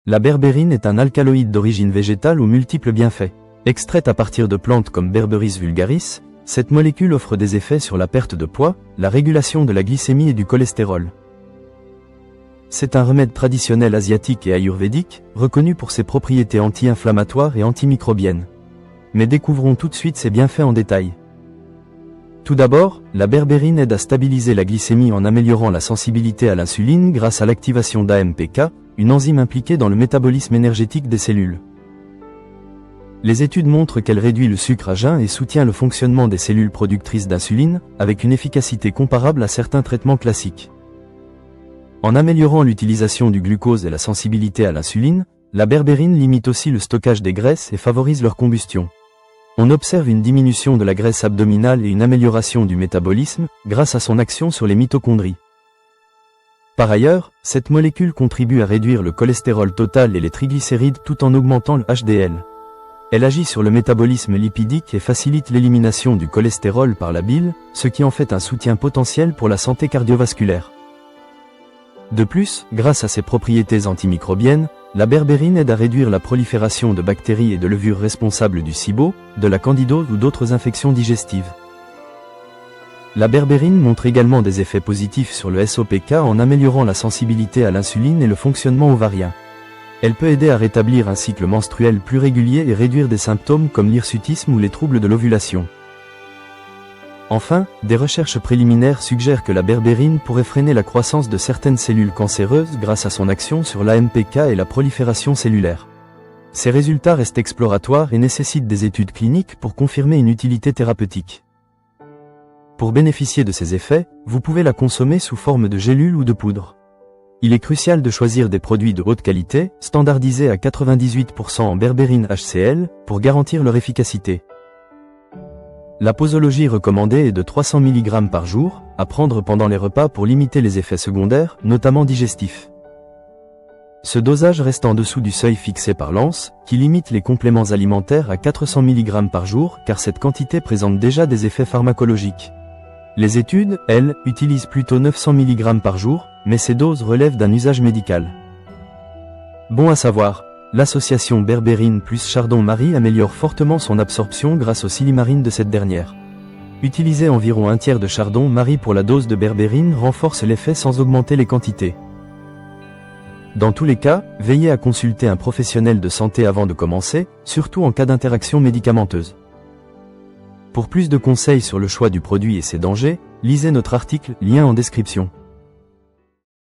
La berbérine est un alcaloïde d'origine végétale aux multiples bienfaits. Extraite à partir de plantes comme Berberis vulgaris, cette molécule offre des effets sur la perte de poids, la régulation de la glycémie et du cholestérol. C'est un remède traditionnel asiatique et ayurvédique, reconnu pour ses propriétés anti-inflammatoires et antimicrobiennes. Mais découvrons tout de suite ses bienfaits en détail. Tout d'abord, la berbérine aide à stabiliser la glycémie en améliorant la sensibilité à l'insuline grâce à l'activation d'AMPK, une enzyme impliquée dans le métabolisme énergétique des cellules. Les études montrent qu'elle réduit le sucre à jeun et soutient le fonctionnement des cellules productrices d'insuline, avec une efficacité comparable à certains traitements classiques. En améliorant l'utilisation du glucose et la sensibilité à l'insuline, la berbérine limite aussi le stockage des graisses et favorise leur combustion. On observe une diminution de la graisse abdominale et une amélioration du métabolisme, grâce à son action sur les mitochondries. Par ailleurs, cette molécule contribue à réduire le cholestérol total et les triglycérides tout en augmentant le HDL. Elle agit sur le métabolisme lipidique et facilite l'élimination du cholestérol par la bile, ce qui en fait un soutien potentiel pour la santé cardiovasculaire. De plus, grâce à ses propriétés antimicrobiennes, la berbérine aide à réduire la prolifération de bactéries et de levures responsables du SIBO, de la candidose ou d'autres infections digestives. La berbérine montre également des effets positifs sur le SOPK en améliorant la sensibilité à l'insuline et le fonctionnement ovarien. Elle peut aider à rétablir un cycle menstruel plus régulier et réduire des symptômes comme l'hirsutisme ou les troubles de l'ovulation. Enfin, des recherches préliminaires suggèrent que la berbérine pourrait freiner la croissance de certaines cellules cancéreuses grâce à son action sur l'AMPK et la prolifération cellulaire. Ces résultats restent exploratoires et nécessitent des études cliniques pour confirmer une utilité thérapeutique. Pour bénéficier de ces effets, vous pouvez la consommer sous forme de gélule ou de poudre. Il est crucial de choisir des produits de haute qualité, standardisés à 98% en berbérine HCl, pour garantir leur efficacité. La posologie recommandée est de 300 mg par jour, à prendre pendant les repas pour limiter les effets secondaires, notamment digestifs. Ce dosage reste en dessous du seuil fixé par l'ANS, qui limite les compléments alimentaires à 400 mg par jour car cette quantité présente déjà des effets pharmacologiques. Les études, elles, utilisent plutôt 900 mg par jour, mais ces doses relèvent d'un usage médical. Bon à savoir, l'association berbérine plus chardon-marie améliore fortement son absorption grâce au silimarine de cette dernière. Utiliser environ un tiers de chardon-marie pour la dose de berbérine renforce l'effet sans augmenter les quantités. Dans tous les cas, veillez à consulter un professionnel de santé avant de commencer, surtout en cas d'interaction médicamenteuse. Pour plus de conseils sur le choix du produit et ses dangers, lisez notre article, lien en description.